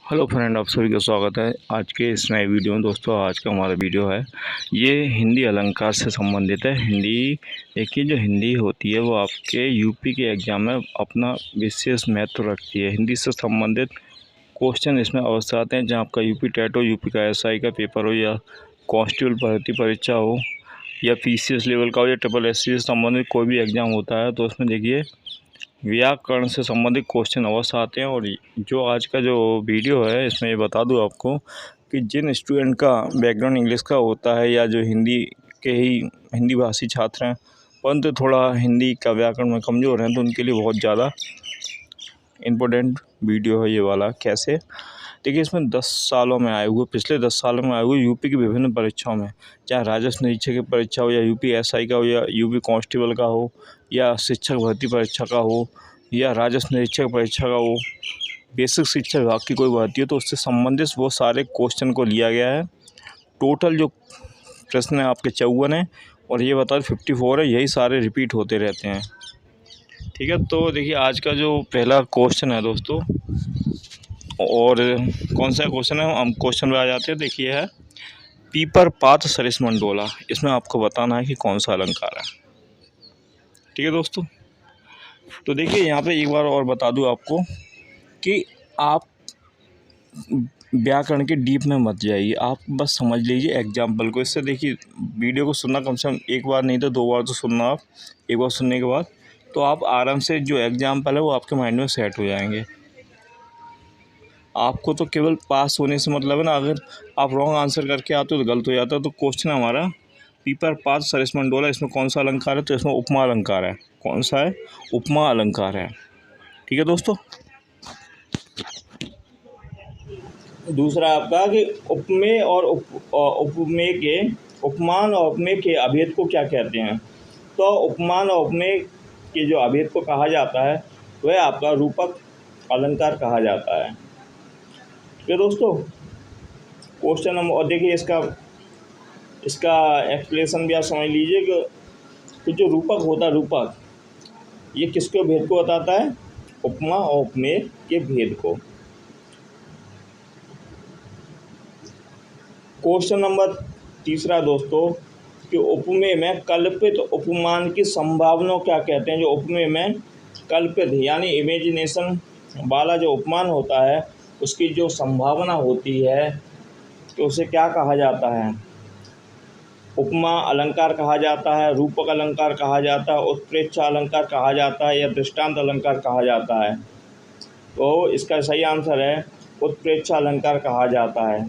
Hello friend, आप सभी का स्वागत है आज के इस नए वीडियो में। दोस्तों, आज का हमारा वीडियो है ये हिंदी अलंकार से संबंधित है। हिंदी देखिए, जो हिंदी होती है वो आपके यूपी के एग्ज़ाम में अपना विशेष महत्व रखती है। हिंदी से संबंधित क्वेश्चन इसमें अवश्य आते हैं, जहाँ आपका यूपी टेट हो, यूपी का एसआई का पेपर हो, या कांस्टेबल भर्ती परीक्षा हो, या पीसीएस लेवल का हो, या ट्रिपल एससी से संबंधित कोई भी एग्ज़ाम होता है तो उसमें देखिए व्याकरण से संबंधित क्वेश्चन अवश्य आते हैं। और जो आज का जो वीडियो है इसमें ये बता दूं आपको कि जिन स्टूडेंट का बैकग्राउंड इंग्लिश का होता है, या जो हिंदी के ही हिंदी भाषी छात्र हैं परंतु थोड़ा हिंदी का व्याकरण में कमज़ोर हैं, तो उनके लिए बहुत ज़्यादा इम्पोर्टेंट वीडियो है ये वाला। कैसे? देखिए, इसमें 10 सालों में आए हुए, पिछले 10 सालों में आए हुए यूपी की विभिन्न परीक्षाओं में, चाहे राजस्व निरीक्षक की परीक्षा हो, या यूपी एसआई का हो, या यूपी कांस्टेबल का हो, या शिक्षक भर्ती परीक्षा का हो, या राजस्व निरीक्षक परीक्षा का हो, बेसिक शिक्षा विभाग की कोई भर्ती हो, तो उससे संबंधित वो सारे क्वेश्चन को लिया गया है। टोटल जो प्रश्न है आपके 54 हैं, और ये बता 54 है, यही सारे रिपीट होते रहते हैं। ठीक है, तो देखिए आज का जो पहला क्वेश्चन है दोस्तों, और कौन सा क्वेश्चन है, हम क्वेश्चन में आ जाते हैं। देखिए है पीपर पात सरिस मंडोला, इसमें आपको बताना है कि कौन सा अलंकार है। ठीक है दोस्तों, तो देखिए यहाँ पे एक बार और बता दूँ आपको कि आप व्याकरण के डीप में मत जाइए, आप बस समझ लीजिए एग्जाम्पल को। इससे देखिए वीडियो को सुनना कम से कम एक बार नहीं तो 2 बार तो सुनना। आप एक बार सुनने के बाद तो आप आराम से जो एग्जाम्पल है वो आपके माइंड में सेट हो जाएंगे। आपको तो केवल पास होने से मतलब है ना। अगर आप रॉन्ग आंसर करके आते हो तो गलत हो जाता है। तो क्वेश्चन हमारा पीपर पात सरिस मंडोला, इसमें कौन सा अलंकार है? तो इसमें उपमा अलंकार है। कौन सा है? उपमा अलंकार है। ठीक है दोस्तों। दूसरा आपका कि उपमेय और उपमेय के, उपमान और उपमेय के अभेद को क्या कहते हैं? तो उपमान और उपमेय के जो अभेद को कहा जाता है वह आपका रूपक अलंकार कहा जाता है। ठीक है दोस्तों, क्वेश्चन नंबर, और देखिए इसका एक्सप्लेनेशन भी आप समझ लीजिए कि जो रूपक होता है, रूपक ये किसके भेद को बताता है? उपमा और उपमेय के भेद को। क्वेश्चन नंबर तीसरा दोस्तों कि उपमेय में कल्पित उपमान की संभावना क्या कहते हैं? जो उपमेय में कल्पित यानी इमेजिनेशन वाला जो उपमान होता है उसकी जो संभावना होती है तो उसे क्या कहा जाता है? उपमा अलंकार कहा जाता है, रूपक अलंकार कहा जाता है, उत्प्रेक्षा अलंकार कहा जाता है, या दृष्टांत अलंकार कहा जाता है। तो इसका सही आंसर है उत्प्रेक्षा अलंकार कहा जाता है।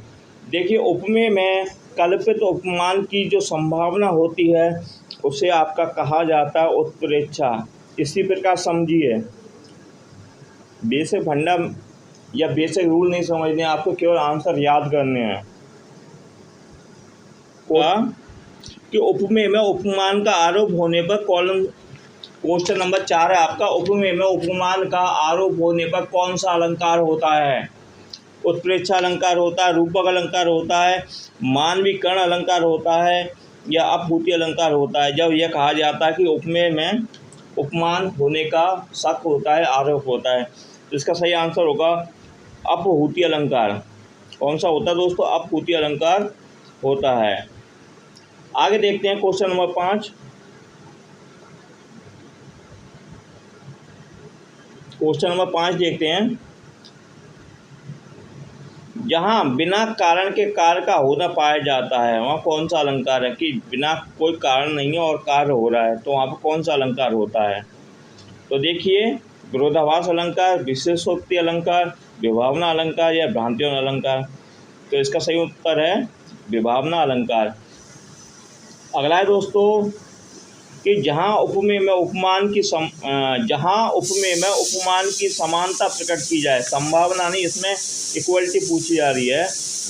देखिए, उपमेय में कल्पित उपमान की जो संभावना होती है उसे आपका कहा जाता है उत्प्रेक्षा। इसी प्रकार समझिए, बेसिक फंडा या बेसिक रूल नहीं समझने, आपको केवल आंसर याद करने हैं। कि उपमेय में उपमान का आरोप होने पर कॉलम, क्वेश्चन नंबर 4 है आपका, उपमेय में उपमान का आरोप होने पर कौन सा अलंकार होता है? उत्प्रेक्षा अलंकार होता है, रूपक अलंकार होता है, मानवीकरण अलंकार होता है, या अपहूति अलंकार होता है। जब यह कहा जाता है कि उपमेय में उपमान होने का शक होता है, आरोप होता है, तो इसका सही आंसर होगा अपहूति अलंकार। कौन सा होता है दोस्तों? अपहूति अलंकार होता है। आगे देखते हैं क्वेश्चन नंबर 5। क्वेश्चन नंबर 5 देखते हैं। जहाँ बिना कारण के कार्य का होना पाया जाता है वहाँ कौन सा अलंकार है? कि बिना कोई कारण नहीं है और कार्य हो रहा है, तो वहाँ पर कौन सा अलंकार होता है? तो देखिए, विरोधाभास अलंकार, विशेषोक्ति अलंकार, विभावना अलंकार, या भ्रांतियों अलंकार। तो इसका सही उत्तर है विभावना अलंकार। अगला है दोस्तों कि जहाँ उपमेय में उपमान की समानता प्रकट की जाए, संभावना नहीं, इसमें इक्वलिटी पूछी जा रही है।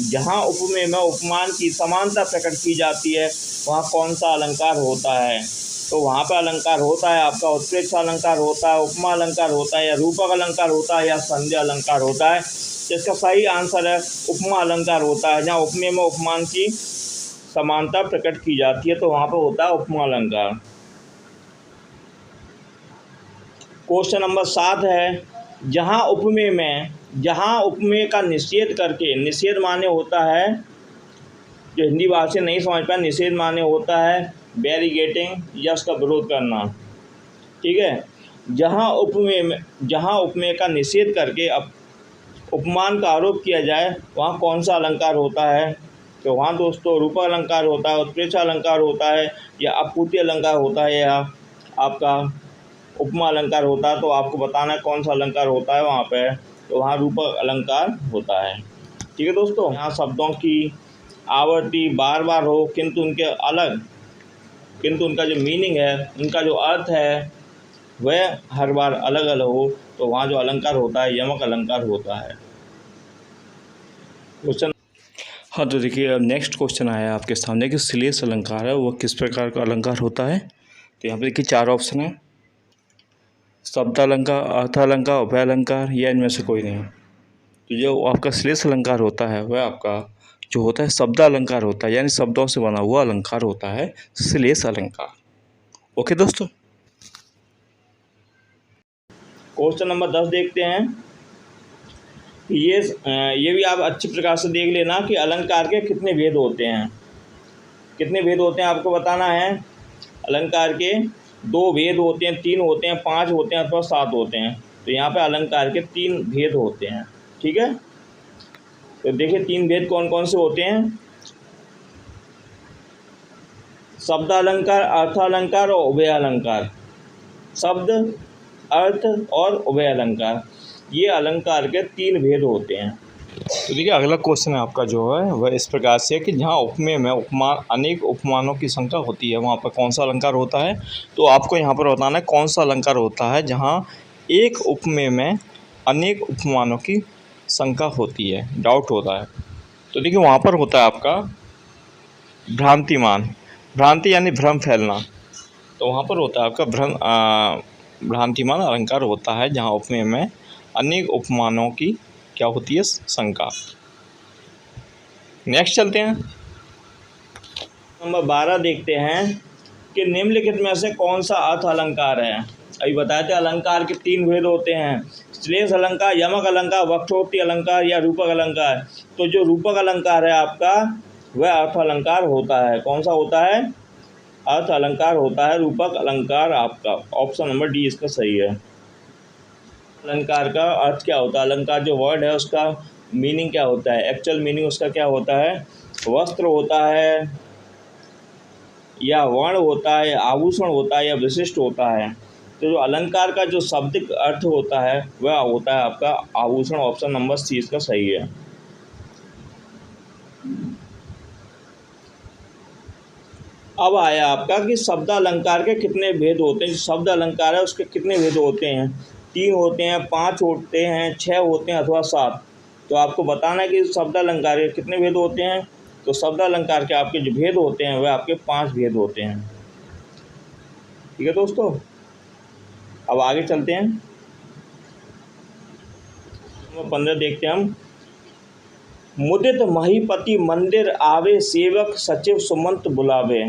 जहाँ उपमेय में उपमान की समानता प्रकट की जाती है वहाँ कौन सा अलंकार होता है? तो वहाँ पर अलंकार होता है आपका उत्प्रेक्षा अलंकार होता है, उपमा अलंकार होता है, या रूपक अलंकार होता है, या संज्ञा अलंकार होता है। तो इसका सही आंसर है उपमा अलंकार होता है। जहाँ उपमेय में उपमान की समानता प्रकट की जाती है तो वहाँ पर होता है उपमा अलंकार। क्वेश्चन नंबर 7 है, जहाँ उपमेय में जहाँ उपमेय का निषेध करके, निषेध माने होता है, जो हिंदी भाषा नहीं समझ पाए, निषेध माने होता है बैरिगेटिंग या उसका विरोध करना, ठीक है। जहाँ उपमेय का निषेध करके अब उपमान का आरोप किया जाए वहाँ कौन सा अलंकार होता है? तो वहाँ दोस्तों रूपक अलंकार होता है, उत्प्रेक्षा अलंकार होता है, या अपूर्ति अलंकार होता है, या आपका उपमा अलंकार होता है। तो आपको बताना है कौन सा अलंकार होता है वहाँ पे। तो वहाँ रूपक अलंकार होता है, ठीक है दोस्तों। यहाँ शब्दों की आवृत्ति बार बार हो किंतु उनका जो मीनिंग है, उनका जो अर्थ है वह हर बार अलग अलग हो, तो वहाँ जो अलंकार होता है यमक अलंकार होता है। क्वेश्चन, हाँ तो देखिए अब नेक्स्ट क्वेश्चन आया आपके सामने कि श्लेष अलंकार है वह किस प्रकार का अलंकार होता है। तो यहाँ पे देखिए 4 ऑप्शन है, शब्दालंकार, अर्थालंकार, उभयालंकार, या इनमें से कोई नहीं। तो जो आपका श्लेष अलंकार होता है वह आपका जो होता है शब्दालंकार होता है, यानी शब्दों से बना हुआ अलंकार होता है श्लेष अलंकार। ओके दोस्तों, क्वेश्चन नंबर 10 देखते हैं। ये भी आप अच्छी प्रकार से देख लेना कि अलंकार के कितने भेद होते हैं। कितने भेद होते हैं आपको बताना है। अलंकार के 2 भेद होते हैं, 3 होते हैं, 5 होते हैं अथवा 7 होते हैं। तो यहाँ पे अलंकार के 3 भेद होते हैं, ठीक है। तो देखिए 3 भेद कौन कौन से होते हैं। शब्द अलंकार, अर्थालंकार और उभय अलंकार। शब्द, अर्थ और उभय अलंकार, ये अलंकार के 3 भेद होते हैं। तो देखिए अगला क्वेश्चन है आपका जो है वह इस प्रकार से है कि जहाँ उपमेय में उपमान अनेक उपमानों की संख्या होती है वहाँ पर कौन सा अलंकार होता है। तो आपको यहाँ पर बताना है कौन सा अलंकार होता है जहाँ एक उपमेय में अनेक उपमानों की संख्या होती है, डाउट होता है। तो देखिए वहाँ पर होता है आपका भ्रांतिमान, भ्रांति यानी भ्रम फैलना। तो वहाँ पर होता है आपका भ्रांतिमान अलंकार होता है जहाँ उपमेय में अनेक उपमानों की क्या होती है, संख्या। नेक्स्ट चलते हैं, नंबर 12 देखते हैं कि निम्नलिखित में से कौन सा अर्थ अलंकार है। अभी बताए थे अलंकार के 3 भेद होते हैं, श्लेष अलंकार, यमक अलंकार, वक्षोक्ति अलंकार या रूपक अलंकार। तो जो रूपक अलंकार है आपका वह अर्थ अलंकार होता है। कौन सा होता है? अर्थ अलंकार होता है रूपक अलंकार आपका। ऑप्शन नंबर डी इसका सही है। अलंकार का अर्थ क्या होता है? अलंकार जो वर्ड है उसका मीनिंग क्या होता है, एक्चुअल मीनिंग उसका क्या होता है? वस्त्र होता है या वर्ण होता है, आभूषण होता है या विशिष्ट होता है। तो जो अलंकार का जो शाब्दिक अर्थ होता है वह होता है आपका आभूषण। ऑप्शन नंबर सी इसका सही है। अब आया आपका कि शब्द अलंकार के कितने भेद होते हैं। जो शब्द अलंकार है उसके कितने भेद होते हैं? 3 होते हैं, 5 होते हैं, 6 होते हैं अथवा 7। तो आपको बताना है कि शब्द अलंकार के कितने भेद होते हैं। तो शब्द अलंकार के आपके जो भेद होते हैं वह आपके 5 भेद होते हैं, ठीक है दोस्तों। अब आगे चलते हैं, 15 देखते हैं हम। मुदित महीपति मंदिर आवे, सेवक सचिव सुमंत बुलावे।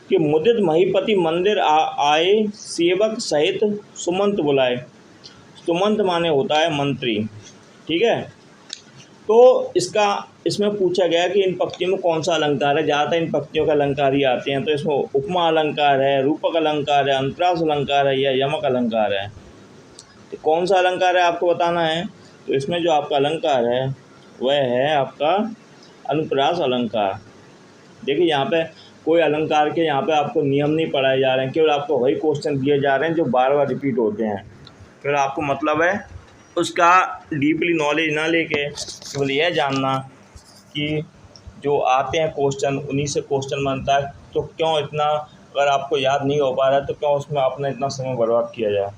कि मुदित महीपति मंदिर आए, सेवक सहित सुमंत बुलाए। सुमंत माने होता है मंत्री, ठीक है। तो इसमें पूछा गया कि इन पंक्तियों में कौन सा अलंकार है। ज़्यादातर इन पंक्तियों का अलंकार ही आते हैं। तो इसमें उपमा अलंकार है, रूपक अलंकार है, अंतरास अलंकार है या यमक अलंकार है। तो कौन सा अलंकार है आपको बताना है। तो इसमें जो आपका अलंकार है वह है आपका अनुप्रास अलंकार। देखिए यहाँ पे कोई अलंकार के यहाँ पे आपको नियम नहीं पढ़ाए जा रहे हैं, केवल आपको वही क्वेश्चन दिए जा रहे हैं जो बार बार रिपीट होते हैं। केवल आपको मतलब है उसका डीपली नॉलेज ना लेके केवल यह जानना कि जो आते हैं क्वेश्चन उन्हीं से क्वेश्चन बनता है। तो क्यों इतना, अगर आपको याद नहीं हो पा रहा है तो क्यों उसमें आपने इतना समय बर्बाद किया जाए।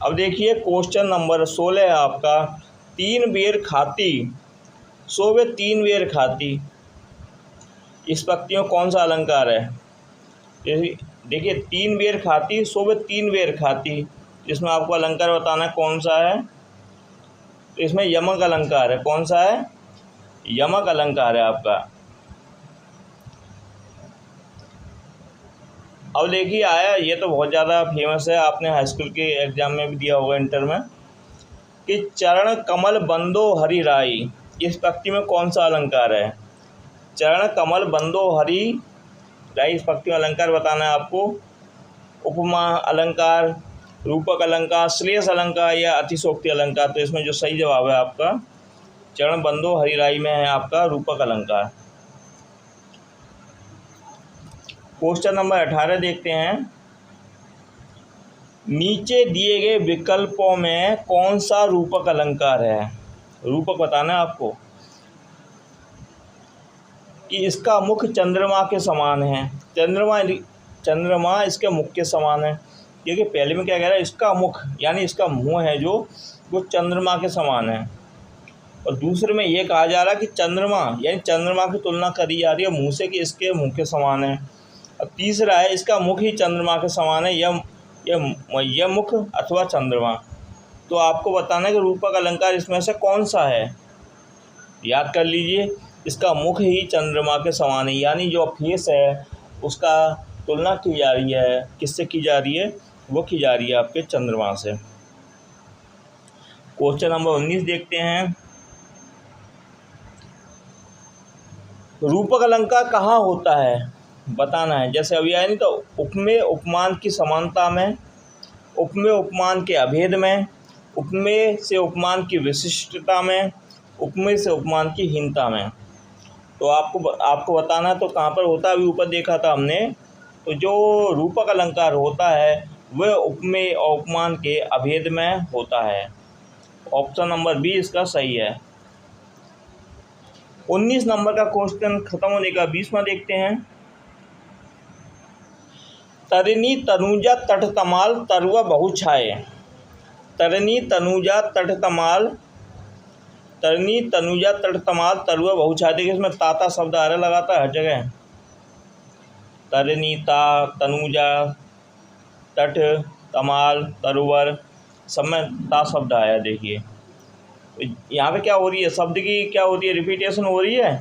अब देखिए क्वेश्चन नंबर 16 है आपका, 3 बेर खाती सोवे 3 बेर खाती। इस पंक्ति में कौन सा अलंकार है? देखिए 3 बेर खाती सोवे 3 बेर खाती, इसमें आपको अलंकार बताना है कौन सा है। तो इसमें यमक अलंकार है। कौन सा है? यमक अलंकार है आपका। अब देखिए आया, ये तो बहुत ज़्यादा फेमस है, आपने हाई स्कूल के एग्ज़ाम में भी दिया होगा, इंटर में, कि चरण कमल बंदो हरि राई, इस पंक्ति में कौन सा अलंकार है? चरण कमल बंदो हरि राई, इस पंक्ति में अलंकार बताना है आपको। उपमा अलंकार, रूपक अलंकार, श्लेष अलंकार या अतिशोक्ति अलंकार। तो इसमें जो सही जवाब है आपका चरण बंदो हरि राई में है आपका रूपक अलंकार। क्वेश्चन नंबर 18 देखते हैं। नीचे दिए गए विकल्पों में कौन सा रूपक अलंकार है? रूपक बताना है आपको। कि इसका मुख चंद्रमा के समान है, चंद्रमा इसके मुख के समान है। क्योंकि पहले में क्या कह रहा है, इसका मुख यानी इसका मुंह है जो वो चंद्रमा के समान है, और दूसरे में ये कहा जा रहा है कि चंद्रमा यानी चंद्रमा की तुलना करी जा रही है मुंह से कि इसके मुंह के समान है। और तीसरा है इसका मुख ही चंद्रमा के समान है, यह मुख अथवा चंद्रमा। तो आपको बताना है कि रूपक अलंकार इसमें से कौन सा है। याद कर लीजिए, इसका मुख ही चंद्रमा के समान है, यानी जो फेस है उसका तुलना की जा रही है, किससे की जा रही है? वो की जा रही है आपके चंद्रमा से। क्वेश्चन नंबर 19 देखते हैं। रूपक अलंकार कहाँ होता है बताना है। जैसे अभी आया नहीं, तो उपमेय उपमान की समानता में, उपमेय उपमान के अभेद में, उपमेय से उपमान की विशिष्टता में, उपमेय से उपमान की हीनता में। तो आपको बताना है तो कहाँ पर होता है, अभी ऊपर देखा था हमने। तो जो रूपक अलंकार होता है वह उपमेय और उपमान के अभेद में होता है। ऑप्शन नंबर बी इसका सही है। 19 नंबर का क्वेश्चन खत्म होने का 20वां देखते हैं। तरिणी तनुजा तट तमाल तरुआ बहु छाए। तरिणी तनुजा तट तमाल, तरिणी तनुजा तट तमाल तरुआ बहु छाए। देखिए इसमें ताता शब्द आ रहा लगाता है हर जगह। तरिणी ता, तनुजा, तट, तमाल, तरुवर, सब में ता शब्द आया। देखिए यहाँ पे क्या हो रही है, शब्द की क्या होती है, रिपीटेशन हो रही है,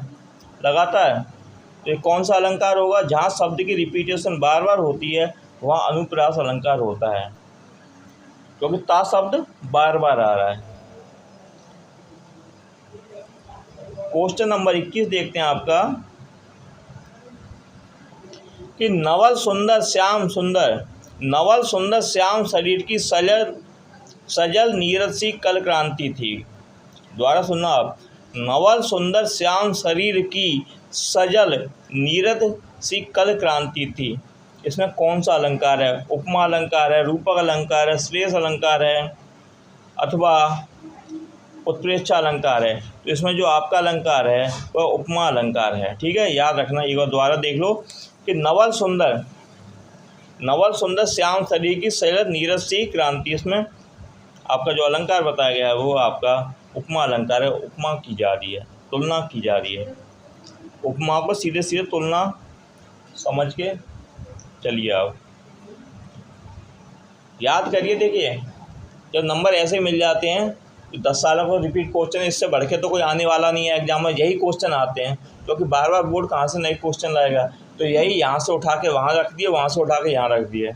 लगाता है। तो ये कौन सा अलंकार होगा? जहाँ शब्द की रिपीटेशन बार बार होती है वहाँ अनुप्रास अलंकार होता है, क्योंकि ता शब्द बार बार आ रहा है। क्वेश्चन नंबर 21 देखते हैं आपका कि नवल सुंदर श्याम सुंदर, नवल सुंदर श्याम शरीर की सजल नीरद सी कल क्रांति थी। दोबारा सुनना आप। नवल सुंदर श्याम शरीर की सजल नीरद सी कल क्रांति थी। इसमें कौन सा अलंकार है? उपमा अलंकार है, रूपक अलंकार है, श्लेष अलंकार है, अथवा उत्प्रेक्षा अलंकार है। तो इसमें जो आपका अलंकार है वह उपमा अलंकार है। ठीक है, याद रखना, एक बार दोबारा देख लो कि नवल सुंदर श्याम शरीर की सजल नीरद सी क्रांति, इसमें आपका जो अलंकार बताया गया है वो आपका उपमा अलंकार है। उपमा की जा रही है, तुलना की जा रही है। उपमा को सीधे सीधे तुलना समझ के चलिए आप याद करिए। देखिए जब नंबर ऐसे मिल जाते हैं तो 10 सालों को रिपीट क्वेश्चन, इससे बढ़ के तो कोई आने वाला नहीं है एग्जाम में। यही क्वेश्चन आते हैं, क्योंकि बार बार बोर्ड कहाँ से नए क्वेश्चन लाएगा। तो यही यहाँ से उठा के वहाँ रख दिए, वहाँ से उठा के यहाँ रख दिए।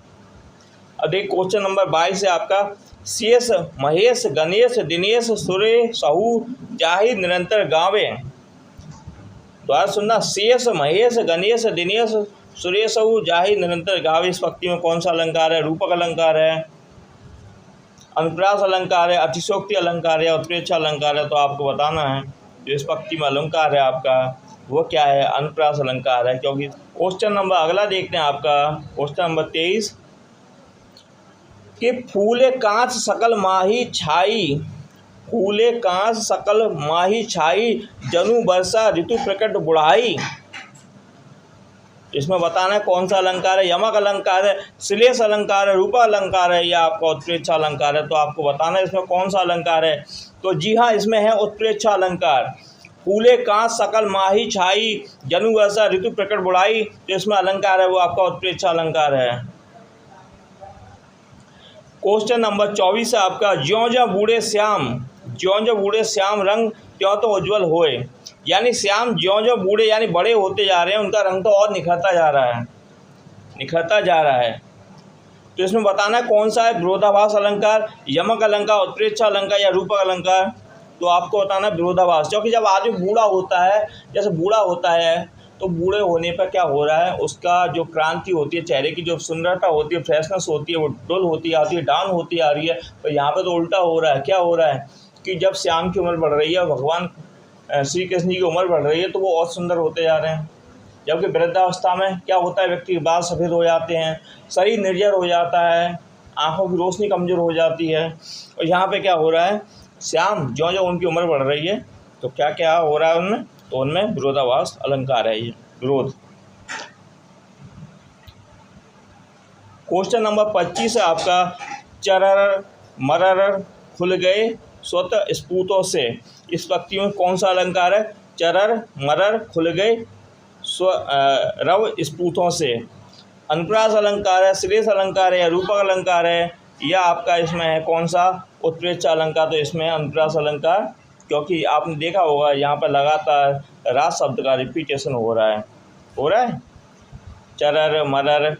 अब देखिए क्वेश्चन नंबर 22 है आपका। शेष महेश गणेश दिनेश सुरे सहू जाहि निरंतर गावे। द्वारा सुनना, शेष महेश गणेश दिनेश सुरेश सहू जाहि निरंतर गावे, इस पंक्ति में कौन सा अलंकार है? रूपक अलंकार है, अनुप्रास अलंकार है, अतिशोक्ति अलंकार है, उत्प्रेक्षा अलंकार है। तो आपको बताना है जो इस पंक्ति में अलंकार है आपका वो क्या है? अनुप्रास अलंकार है। क्योंकि क्वेश्चन नंबर अगला देखते हैं आपका, क्वेश्चन नंबर 23 कि फूले कांच सकल माही छाई, फूले कांच सकल माही छाई जनु वर्षा ऋतु प्रकट बुढ़ाई। इसमें बताना है कौन सा अलंकार है? यमक अलंकार है, श्लेष अलंकार है, रूपक अलंकार है, या आपका उत्प्रेक्षा अलंकार है। तो आपको बताना है इसमें कौन सा अलंकार है। तो जी हाँ, इसमें है उत्प्रेक्षा अलंकार। फूले कांच सकल माही छाई जनु वर्षा ऋतु प्रकट बुढ़ाई, तो इसमें अलंकार है वो आपका उत्प्रेक्षा अलंकार है। क्वेश्चन नंबर 24 है आपका। ज्यों ज्यों बूढ़े श्याम रंग त्यों तो उज्ज्वल होए। यानी श्याम ज्यों ज्यों बूढ़े यानी बड़े होते जा रहे हैं, उनका रंग तो और निखरता जा रहा है। निखरता जा रहा है। तो इसमें बताना है कौन सा है विरोधाभास अलंकार, यमक अलंकार, उत्प्रेक्षा अलंकार या रूपक अलंकार। तो आपको बताना है विरोधाभास, क्योंकि जब आदमी बूढ़ा होता है, जैसे बूढ़ा होता है तो बूढ़े होने पर क्या हो रहा है, उसका जो क्रांति होती है, चेहरे की जो सुंदरता होती है, फ्रेशनेस होती है, वो डुल होती आती है, डाउन होती आ रही है। तो यहाँ पे तो उल्टा हो रहा है। क्या हो रहा है कि जब श्याम की उम्र बढ़ रही है, भगवान श्री कृष्ण की उम्र बढ़ रही है, तो वो और सुंदर होते जा रहे हैं। जबकि वृद्धावस्था में क्या होता है, व्यक्ति के बाल सफ़ेद हो जाते हैं, शरीर निर्जर हो जाता है, आँखों की रोशनी कमज़ोर हो जाती है। और यहाँ पे क्या हो रहा है, श्याम जो जो उनकी उम्र बढ़ रही है तो क्या क्या हो रहा है उनमें, तो उनमें विरोधाभास अलंकार है ये विरोध। क्वेश्चन नंबर 25 है आपका, चरर मरर खुल गए स्वतः स्फूर्तों से। इस पंक्ति में कौन सा अलंकार है, चरर मरर खुल गए रव स्फूर्तों से। अनुप्रास अलंकार है, श्लेष अलंकार है या रूपक अलंकार है, या आपका इसमें है कौन सा, उत्प्रेक्षा अलंकार। तो इसमें अनुप्रास अलंकार, क्योंकि आपने देखा होगा यहाँ पर लगातार रास शब्द का रिपीटेशन हो रहा है। चरर मरर,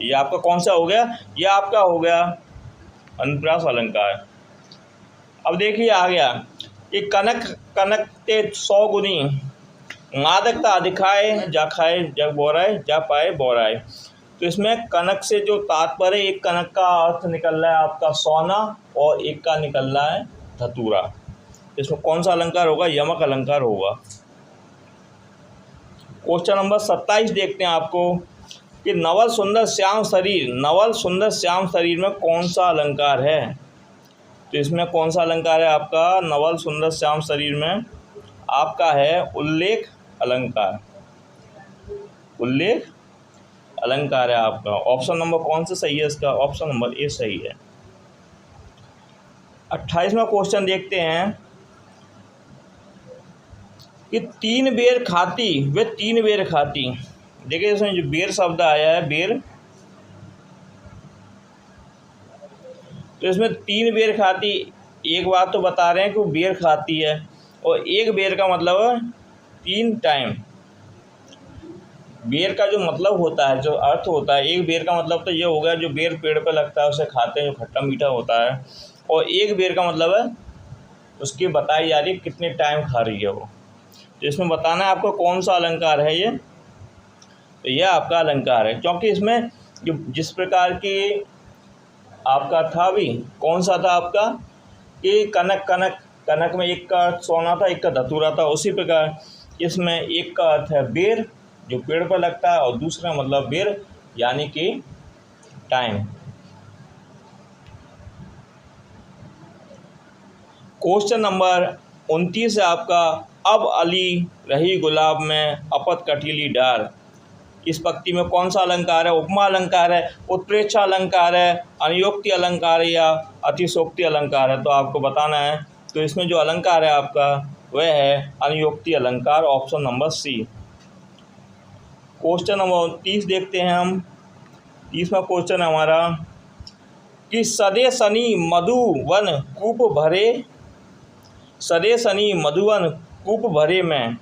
ये आपका कौन सा हो गया, ये आपका हो गया अनुप्रास अलंकार। अब देखिए आ गया कि कनक कनक ते 100 गुनी, मादकता अधिकाए जा खाए जग बोराए जा पाए बोराए। तो इसमें कनक से जो तात्पर्य, एक कनक का अर्थ निकल रहा है आपका सोना और एक का निकल रहा है धतूरा। इसमें कौन सा अलंकार होगा, यमक अलंकार होगा। क्वेश्चन नंबर 27 देखते हैं आपको कि नवल सुंदर श्याम शरीर, नवल सुंदर श्याम शरीर में कौन सा अलंकार है। तो इसमें कौन सा अलंकार है आपका, नवल सुंदर श्याम शरीर में आपका है उल्लेख अलंकार। उल्लेख अलंकार है आपका। ऑप्शन नंबर कौन सा सही है इसका, ऑप्शन नंबर ए सही है। 28वां क्वेश्चन देखते हैं कि 3 बेर खाती वे 3 बेर खाती। देखिए इसमें जो बेर शब्द आया है, बेर, तो इसमें 3 बेर खाती, एक बात तो बता रहे हैं कि वो बेर खाती है, और एक बेर का मतलब 3 टाइम। बेर का जो मतलब होता है, जो अर्थ होता है, एक बेर का मतलब तो ये हो गया जो बेर पेड़ पे लगता है उसे खाते हैं, जो खट्टा मीठा होता है। और एक बेर का मतलब है उसकी बताई जा रही है कितने टाइम खा रही है वो। तो इसमें बताना है आपको कौन सा अलंकार है ये, तो यह आपका अलंकार है। क्योंकि इसमें जो जिस प्रकार की आपका था भी, कौन सा था आपका कि कनक कनक, कनक में एक का अर्थ सोना था, एक का धतूरा था, उसी प्रकार इसमें एक का अर्थ है बेर जो पेड़ पर लगता है, और दूसरा मतलब बेर यानी कि टाइम। क्वेश्चन नंबर 29 है आपका, अब अली रही गुलाब में अपत कटीली डार। इस पंक्ति में कौन सा अलंकार है, उपमा अलंकार है, उत्प्रेक्षा अलंकार है, अनुयोक्ति अलंकार है या अतिशोक्ति अलंकार है। तो आपको बताना है। तो इसमें जो अलंकार है आपका वह है अनुयोक्ति अलंकार, option number C. Question number 30 देखते हैं हम। 30वां क्वेश्चन है हमारा कि सदे सनी मधुवन कूप भरे, सदे सनी मधुवन कूप भरे में।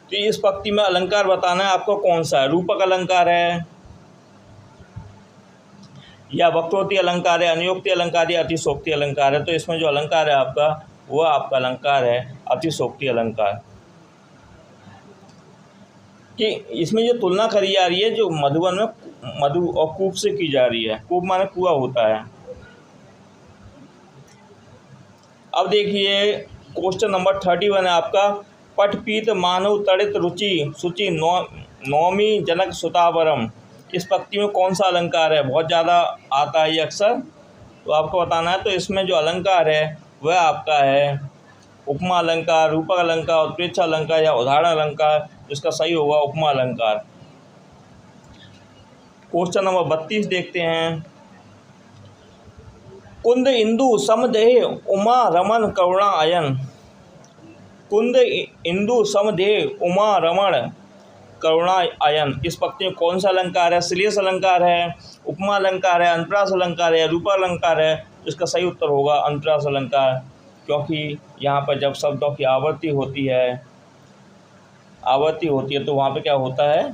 तो इस पंक्ति में अलंकार बताना है आपको कौन सा है, रूपक अलंकार है या वक्रोक्ति अलंकार है, अनुयोक्ति अलंकार या अतिशोक्ति अलंकार है। तो इसमें जो अलंकार है आपका वह आपका अलंकार है अतिशोक्ति अलंकार। कि इसमें जो तुलना करी जा रही है, जो मधुवन में मधु और कूप से की जा रही है, कूप माने कुआं होता है। अब देखिए क्वेश्चन नंबर 31 है आपका, पटपीत मानव तड़ित रुचि सुचि नौमी जनक सुतावरम। इस पंक्ति में कौन सा अलंकार है, बहुत ज़्यादा आता है ये अक्सर, तो आपको बताना है। तो इसमें जो अलंकार है वह आपका है उपमा अलंकार, रूपक अलंकार, उत्प्रेक्षा अलंकार या उदाहरण अलंकार, जिसका सही होगा उपमा अलंकार। क्वेश्चन नंबर 32 देखते हैं, कुंद इंदु समदेह उमा रमन करुणा अयन। कुंद इंदु समदेह उमा रमण करुणा अयन। इस पंक्ति में कौन सा अलंकार है, श्लेष अलंकार है, उपमा अलंकार है, अनुप्रास अलंकार है, रूपक अलंकार है। इसका सही उत्तर होगा अनुप्रास अलंकार, क्योंकि यहाँ पर जब शब्दों की आवर्ती होती है तो वहाँ पे क्या होता है,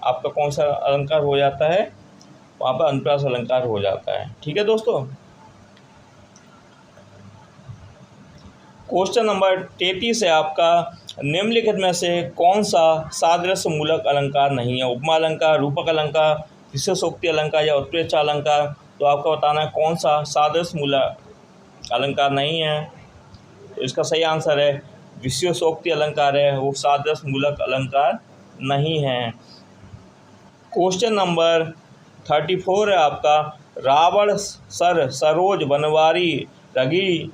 आपका कौन सा अलंकार हो जाता है, वहाँ पर अनुप्रास अलंकार हो जाता है। ठीक है दोस्तों। क्वेश्चन नंबर 33 है आपका, निम्नलिखित में से कौन सा सादृश्य मूलक अलंकार नहीं है? उपमा अलंकार, रूपक अलंकार, विशेषोक्ति अलंकार या उत्प्रेक्षा अलंकार। तो आपको बताना है कौन सा सादृश्य मूलक अलंकार नहीं है। तो इसका सही आंसर है विशेषोक्ति अलंकार है, वो सादृश्य मूलक अलंकार नहीं है। क्वेश्चन नंबर 34 है आपका, रावण सर सरोज बनवारी रघी,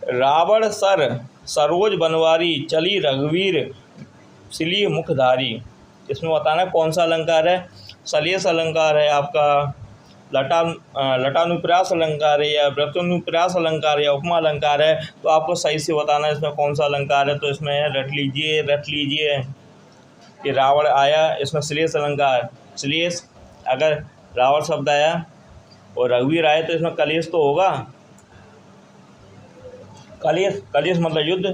रावण सर सरोज बनवारी चली रघुवीर सिली मुखधारी। इसमें बताना कौन सा अलंकार है? सलेश अलंकार है आपका, लटानुप्रास अलंकार है या व्रतानुप्रास अलंकार है या उपमा अलंकार है। तो आपको सही से बताना है इसमें कौन सा अलंकार है। तो इसमें रट लीजिए कि रावण आया, इसमें श्लेष अलंकार, श्लेष अगर रावण शब्द आया और रघुवीर आए तो इसमें कलेश तो होगा, कलेश मतलब युद्ध।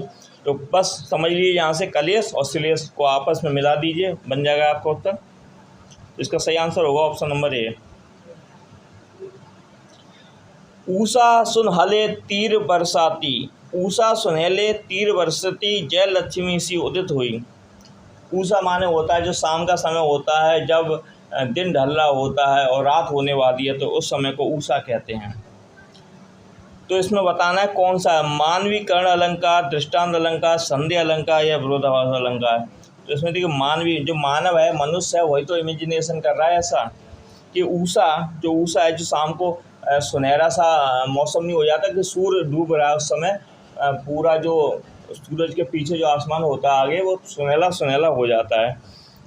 तो बस समझ लीजिए यहाँ से कलेश और श्लेष को आपस में मिला दीजिए, बन जाएगा आपका उत्तर। तो इसका सही आंसर होगा ऑप्शन नंबर ए। ऊषा सुनहले तीर बरसाती, ऊषा सुनहले तीर बरसाती जय लक्ष्मी सी उदित हुई। ऊषा माने होता है जो शाम का समय होता है, जब दिन ढल रहा होता है और रात होने वाली है, तो उस समय को ऊषा कहते हैं। तो इसमें बताना है कौन सा है, मानवीकरण अलंकार, दृष्टांत अलंकार, संधि अलंकार या विरोधाभास अलंकार। तो इसमें देखिए मानवीय जो मानव है, मनुष्य है, वही तो इमेजिनेशन कर रहा है ऐसा कि ऊषा है जो शाम को सुनहरा सा मौसम नहीं हो जाता कि सूर्य डूब रहा है, उस समय पूरा जो सूरज के पीछे जो आसमान होता है आगे वो सुनहला हो जाता है।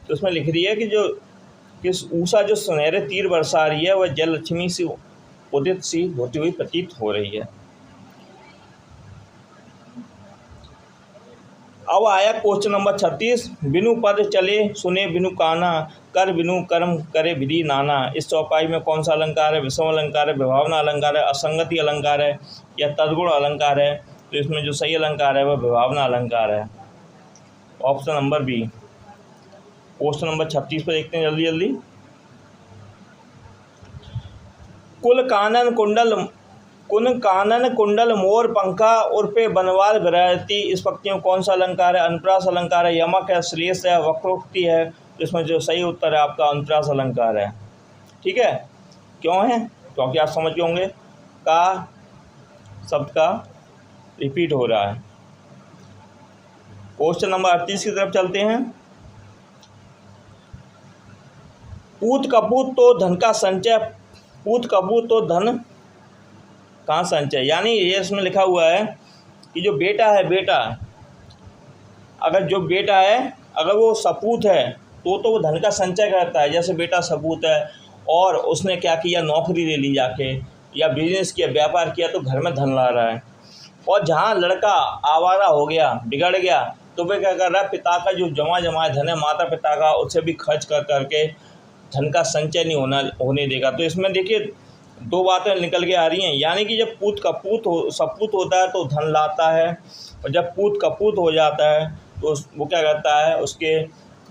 तो उसमें लिख रही है कि ऊषा जो सुनहरे तीर बरसा रही है वह जल लक्ष्मी से उदित सी होती हुई प्रतीत हो रही है। अब आया क्वेश्चन नंबर 36, बिनु पद चले सुने बिनु काना, कर बिनु कर्म करे विधि नाना। इस चौपाई में कौन सा अलंकार है? विषम अलंकार है, विभावना अलंकार है, असंगति अलंकार है या तद्गुण अलंकार है। तो इसमें जो सही अलंकार है वह विभावना अलंकार है, option number B. Question number 36 पर देखते हैं जल्दी। कुल कानन कुंडल मोर पंखा उर्पे बनवाल विरायती। इस पंक्ति में कौन सा अलंकार है? अनुप्रास अलंकार है, यमक है, श्लेष है, वक्रोक्ति है। तो इसमें जो सही उत्तर है आपका अनुप्रास अलंकार है। ठीक है, क्यों है? क्योंकि आप समझ गए होंगे का शब्द का रिपीट हो रहा है। क्वेश्चन नंबर 38 की तरफ चलते हैं। पूत कपूत तो धन का संचय, पूत कपूत तो धन कहाँ संचय, यानी ये इसमें लिखा हुआ है कि जो बेटा है, अगर वो सपूत है तो वो धन का संचय करता है। जैसे बेटा सपूत है और उसने क्या किया, नौकरी ले ली जाके या बिजनेस किया, व्यापार किया, तो घर में धन ला रहा है। और जहाँ लड़का आवारा हो गया, बिगड़ गया, तो वह क्या कर रहा है, पिता का जो जमा धन है माता पिता का, उससे भी खर्च करके धन का संचय नहीं होने देगा। तो इसमें देखिए दो बातें निकल के आ रही हैं, यानी कि जब सपूत होता है तो धन लाता है, और जब पूत कपूत हो जाता है तो वो क्या करता है, उसके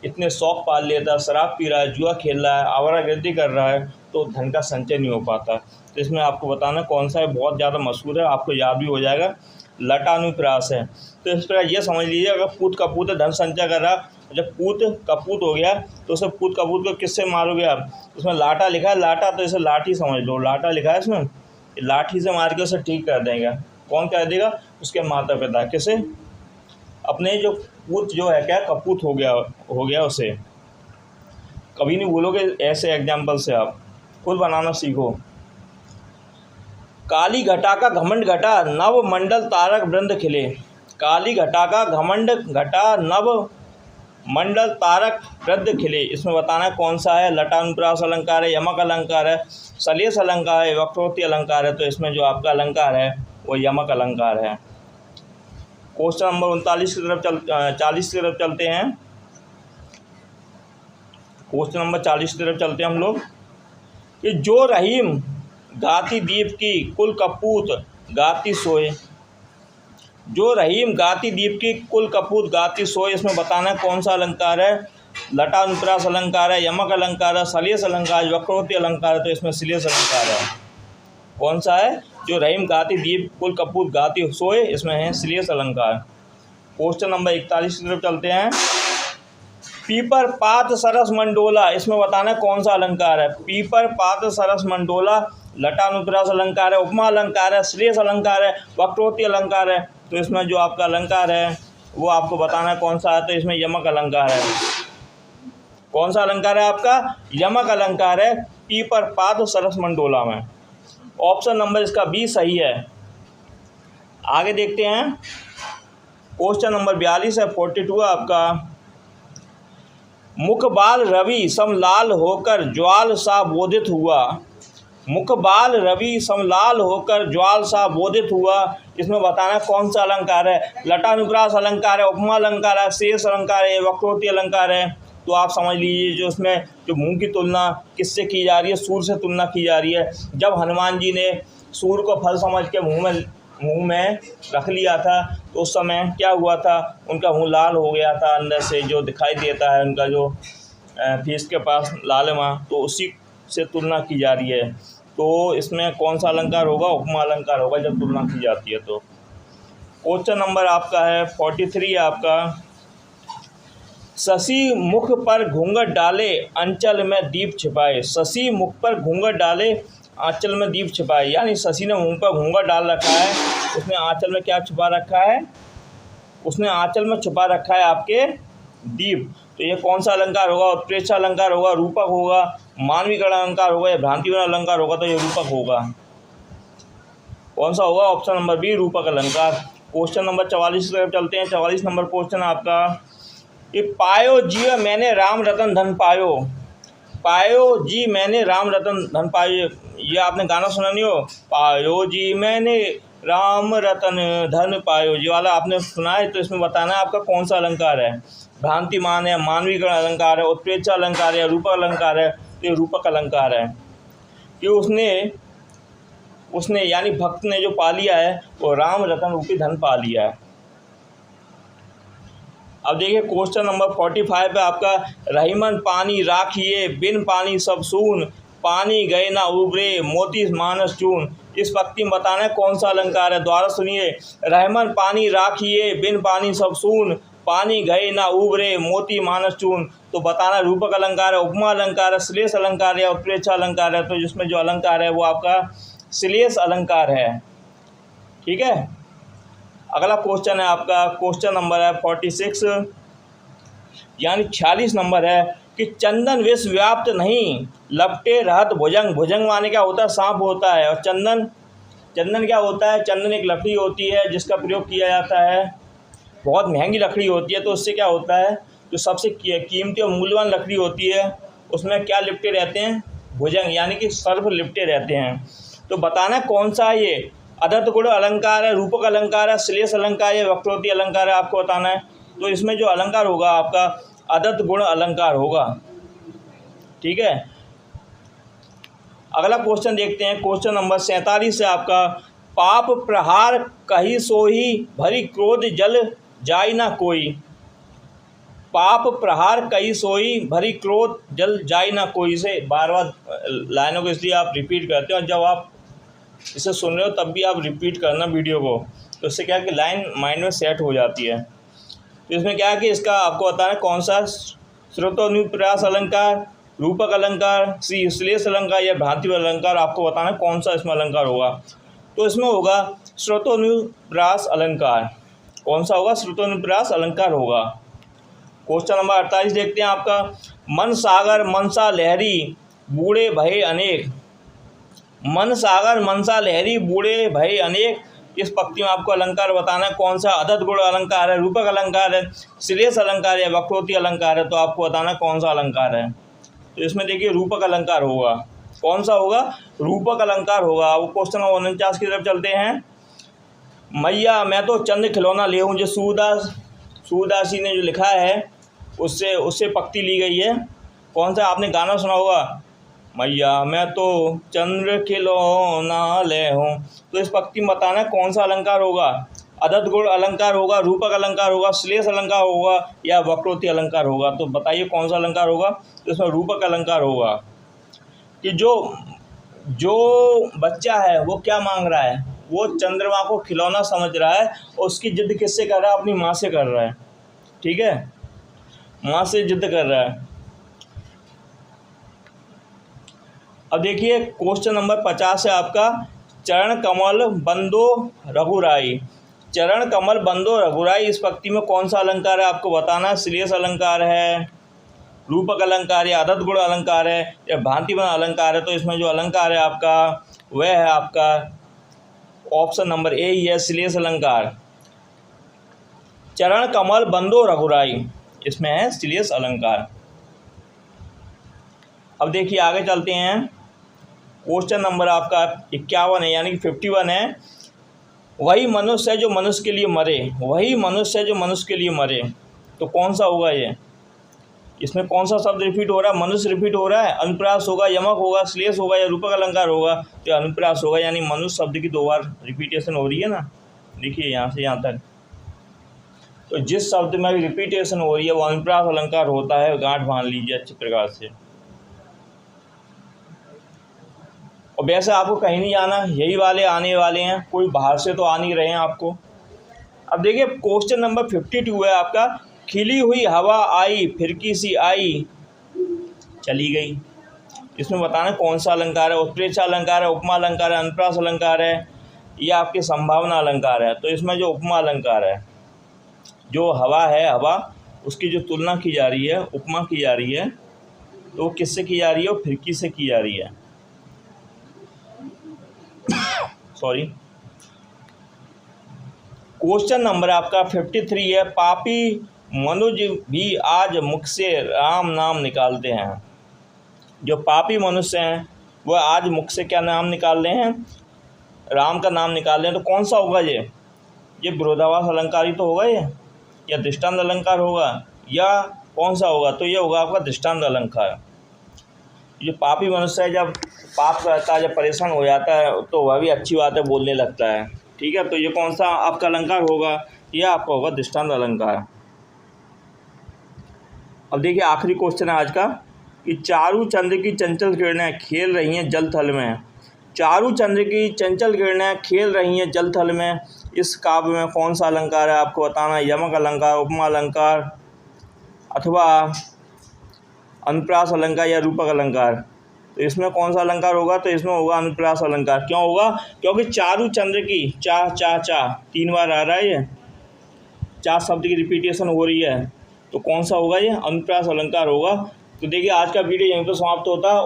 इतने शौक पाल लेता है, शराब पी रहा है, जुआ खेल रहा है, आवारागर्दी कर रहा है, तो धन का संचय नहीं हो पाता। तो इसमें आपको बताना कौन सा है, बहुत ज़्यादा मशहूर है, आपको याद भी हो जाएगा, लटानुप्रास है। तो इस प्रकार ये समझ लीजिए, अगर पूत कपूत है धन संचय कर रहा, जब पूत कपूत हो गया तो उसे पूत कपूत को किससे मारोगे आप? उसमें लाटा लिखा है, लाटा, तो इसे लाठी समझ लो, लाटा लिखा है इसमें, लाठी से मार के उसे ठीक कर देगा। कौन कर देगा? उसके माता पिता। किसे? अपने जो पूत जो है क्या कपूत हो गया उसे। कभी नहीं भूलोगे ऐसे एग्जाम्पल से, आप खुद बनाना सीखो। काली घटा का घमंड घटा, नव मंडल तारक वृंद खिले। काली घटा का घमंड घटा, नव मंडल तारक वृंद खिले। इसमें बताना है कौन सा है, लटानुप्रास अलंकार है, यमक अलंकार है, सलेश अलंकार है, वक्रोक्ति अलंकार है। तो इसमें जो आपका अलंकार है वो यमक अलंकार है। क्वेश्चन नंबर 40 की तरफ चलते हैं। क्वेश्चन नंबर 40 की तरफ चलते हैं हम लोग कि जो रहीम गाती दीप की कुल कपूत गाती सोए। जो रहीम गाती दीप की कुल कपूत गाती सोए, इसमें बताना है कौन सा अलंकार है, लटानुप्रास अलंकार है, यमक अलंकार है, श्लेष अलंकार, वक्रोक्ति अलंकार है। तो इसमें श्लेष अलंकार है। कौन सा है? जो रहीम गाती दीप कुल कपूर गाती सोए, इसमें है श्लेष अलंकार। क्वेश्चन नंबर 41 की तरफ चलते हैं। पीपर पात सरस मंडोला, इसमें बताना कौन सा अलंकार है। पीपर पात सरस मंडोला लटानुप्रास अलंकार है, उपमा अलंकार है, श्लेष अलंकार है, वक्रोक्ति अलंकार है। तो इसमें जो आपका अलंकार है वो आपको बताना कौन सा है। तो इसमें यमक अलंकार है। कौन सा अलंकार है आपका? यमक अलंकार है पीपर पात सरस मंडोला में। ऑप्शन नंबर इसका बी सही है। आगे देखते हैं। क्वेश्चन नंबर 42 है, 42 आपका। मुखबाल रवि समलाल होकर ज्वाल सा बोधित हुआ। मुखबाल रवि समलाल होकर ज्वाल सा बोधित हुआ, इसमें बताना कौन सा अलंकार है। लटानुप्रास अलंकार है, उपमा अलंकार है, श्लेष अलंकार है, वक्रोक्ति अलंकार है। तो आप समझ लीजिए जो इसमें जो मुंह की तुलना किससे की जा रही है? सूर से तुलना की जा रही है। जब हनुमान जी ने सूर को फल समझ के मुंह में रख लिया था तो उस समय क्या हुआ था? उनका मुंह लाल हो गया था अंदर से, जो दिखाई देता है उनका जो फेस के पास लालिमा, तो उसी से तुलना की जा रही है। तो इसमें कौन सा अलंकार होगा? उपमा अलंकार होगा जब तुलना की जाती है। तो क्वेश्चन नंबर आपका है 43 आपका। शशि मुख पर घूंघट डाले अंचल में दीप छिपाए। शशि मुख पर घूंघट डाले आंचल में दीप छिपाए, यानी शशि ने मुंह पर घूंघट डाल रखा है, उसने आंचल में क्या छुपा रखा है? उसने आंचल में छुपा रखा है आपके दीप। तो ये कौन सा अलंकार होगा? उत्प्रेक्षा अलंकार होगा, रूपक होगा, मानवीकरण अलंकार होगा या भ्रांतिवर्ण अलंकार होगा? तो ये रूपक होगा। कौन सा होगा? ऑप्शन नंबर बी, रूपक अलंकार। क्वेश्चन नंबर 44 की तरफ चलते हैं। 44 नंबर क्वेश्चन आपका। ये पायो जी मैंने राम रतन धन पायो। पायो जी मैंने राम रतन धन पायो, ये आपने गाना सुना नहीं हो? पायो जी मैंने राम रतन धन पायो, ये वाला आपने सुना है। तो इसमें बताना है आपका कौन सा अलंकार है। भ्रांतिमान है, मानवीकरण अलंकार है, उत्प्रेक्षा अलंकार है, रूपक अलंकार है। तो ये रूपक अलंकार है कि उसने यानी भक्त ने जो पा लिया है वो राम रतन रूपी धन पा लिया है। अब देखिए क्वेश्चन नंबर 45 पे आपका। रहीमन पानी राखिए बिन पानी सब सून, पानी गए ना उबरे मोती मानस चून। इस पंक्ति में बताना है कौन सा अलंकार है। द्वारा सुनिए। रहमन पानी राखिए बिन पानी सब सून, पानी गए ना उबरे मोती मानस चून। तो बताना रूपक अलंकार है, उपमा अलंकार है, श्लेष अलंकार है या उत्प्रेक्षा अलंकार है। तो जिसमें जो अलंकार है वो आपका श्लेष अलंकार है। ठीक है। अगला क्वेश्चन है आपका। क्वेश्चन नंबर है 46 यानी 46 नंबर है कि चंदन विष व्याप्त नहीं लपटे रहत भुजंग। भुजंग माने क्या होता है? सांप होता है। और चंदन क्या होता है? चंदन एक लकड़ी होती है जिसका प्रयोग किया जाता है, बहुत महंगी लकड़ी होती है। तो उससे क्या होता है? जो सबसे कीमती और मूल्यवान लकड़ी होती है उसमें क्या लिपटे रहते हैं? भुजंग यानी कि सर्प लिपटे रहते हैं। तो बताना कौन सा है ये। अदत्त गुण अलंकार है, रूपक अलंकार है, श्लेष अलंकार है, वक्रोक्ति अलंकार है, आपको बताना है। तो इसमें जो अलंकार होगा आपका अदत्त गुण अलंकार होगा। ठीक है। अगला क्वेश्चन देखते हैं। क्वेश्चन नंबर 47 है आपका। पाप प्रहार कही सोही भरी क्रोध जल जाय ना कोई। पाप प्रहार कही सोई भरी क्रोध जल जाय ना कोई से बार बार लाइनों को इसलिए आप रिपीट करते हो, और जब आप इसे सुन रहे हो तब भी आप रिपीट करना वीडियो को, तो इससे क्या है कि लाइन माइंड में सेट हो जाती है। तो इसमें क्या है कि इसका आपको बताना कौन सा श्रुतोनुप्रास अलंकार, रूपक अलंकार, श्लेष अलंकार या भ्रांति अलंकार, आपको बताना कौन सा इसमें अलंकार होगा। तो इसमें होगा श्रुतोनुप्रास अलंकार। कौन सा होगा? श्रुतोनुप्रास अलंकार होगा। क्वेश्चन नंबर 48 देखते हैं आपका। मन सागर मनसा लहरी बूढ़े भये अनेक। मन सागर मनसा लहरी बूढ़े भये अनेक, इस पंक्ति में आपको अलंकार बताना है कौन सा। अदत्त गुण अलंकार है, रूपक अलंकार है, श्लेष अलंकार है, वक्रोक्ति अलंकार है। तो आपको बताना कौन सा अलंकार है। तो इसमें देखिए रूपक अलंकार होगा। कौन सा होगा? रूपक अलंकार होगा। वो क्वेश्चन नंबर 49 की तरफ चलते हैं। मैया मैं तो चंद खिलौना ले हूँ, जो सूरदास जी ने जो लिखा है उससे पंक्ति ली गई है। कौन सा? आपने गाना सुना होगा, मैया मैं तो चंद्र खिलौना ले हूँ। तो इस पंक्ति में बताना कौन सा अलंकार होगा। अदद गुण अलंकार होगा, रूपक अलंकार होगा, श्लेष अलंकार होगा या वक्रोक्ति अलंकार होगा। तो बताइए कौन सा अलंकार होगा। तो इसमें रूपक अलंकार होगा कि जो बच्चा है वो क्या मांग रहा है, वो चंद्रमा को खिलौना समझ रहा है और उसकी जिद किससे कर रहा है, अपनी माँ से कर रहा है। ठीक है, माँ से जिद कर रहा है। अब देखिए क्वेश्चन नंबर 50 है आपका, चरण कमल बंदो रघुराई। चरण कमल बंदो रघुराई इस पंक्ति में कौन सा अलंकार है आपको बताना है। श्लेष अलंकार है, रूपक अलंकार या अदद गुण अलंकार है या भांतिवन अलंकार है। तो इसमें जो अलंकार है आपका वह है आपका ऑप्शन नंबर ए ही है, श्लेष अलंकार। चरण कमल बंदो रघुराई इसमें है श्लेष अलंकार। अब देखिए आगे चलते हैं, क्वेश्चन नंबर आपका 51 है यानी कि 51 है। वही मनुष्य है जो मनुष्य के लिए मरे, वही मनुष्य है जो मनुष्य के लिए मरे। तो कौन सा होगा ये, इसमें कौन सा शब्द रिपीट हो रहा है, मनुष्य रिपीट हो रहा है, अनुप्रास होगा, यमक होगा, श्लेष होगा या रूपक अलंकार होगा। तो अनुप्रास होगा, यानी मनुष्य शब्द की 2 बार रिपीटेशन हो रही है ना। देखिए यहाँ से यहाँ तक, तो जिस शब्द में भी रिपीटेशन हो रही है वो अनुप्रास अलंकार होता है, गांठ बांध लीजिए अच्छे प्रकार से। और वैसे आपको कहीं नहीं जाना, यही वाले आने वाले हैं, कोई बाहर से तो आ नहीं रहे हैं आपको। अब देखिए क्वेश्चन नंबर 52 है आपका, खिली हुई हवा आई फिरकी सी आई चली गई। इसमें बताना कौन सा अलंकार है, उत्प्रेक्षा अलंकार है, उपमा अलंकार है, अनुप्रास अलंकार है या आपके संभावना अलंकार है। तो इसमें जो उपमा अलंकार है, जो हवा है, हवा उसकी जो तुलना की जा रही है, उपमा की जा रही है, तो वो किससे की जा रही है, वो फिरकी से की जा रही है। सॉरी। क्वेश्चन नंबर आपका 53 है, पापी मनुज भी आज मुख से राम नाम निकालते हैं। जो पापी मनुष्य हैं वह आज मुख से क्या नाम निकाल रहे हैं, राम का नाम निकाल रहे हैं। तो कौन सा होगा ये विरोधाभास अलंकार ही तो होगा ये, या दृष्टांत अलंकार होगा, या कौन सा होगा। तो ये होगा आपका दृष्टांत अलंकार। जो पापी मनुष्य है जब पाप करता है, जब परेशान हो जाता है तो वह भी अच्छी बात है बोलने लगता है। ठीक है, तो ये कौन सा आपका अलंकार होगा, ये आपका होगा दृष्टांत अलंकार। अब देखिए आखिरी क्वेश्चन है आज का, कि चारू चंद्र की चंचल किरणें खेल रही हैं जल थल में। चारू चंद्र की चंचल किरणें खेल रही हैं जल थल में, इस काव्य में कौन सा अलंकार है आपको बताना है। यमक अलंकार, उपमा अलंकार अथवा अनुप्रास अलंकार या रूपक अलंकार। तो इसमें कौन सा अलंकार होगा, तो इसमें होगा अनुप्रास अलंकार। क्यों होगा, क्योंकि चारू चंद्र की चा चा चा 3 बार आ रहा है, ये 4 शब्द की रिपीटेशन हो रही है। तो कौन सा होगा, ये अनुप्रास अलंकार होगा। तो देखिए आज का वीडियो यहीं पर समाप्त होता है।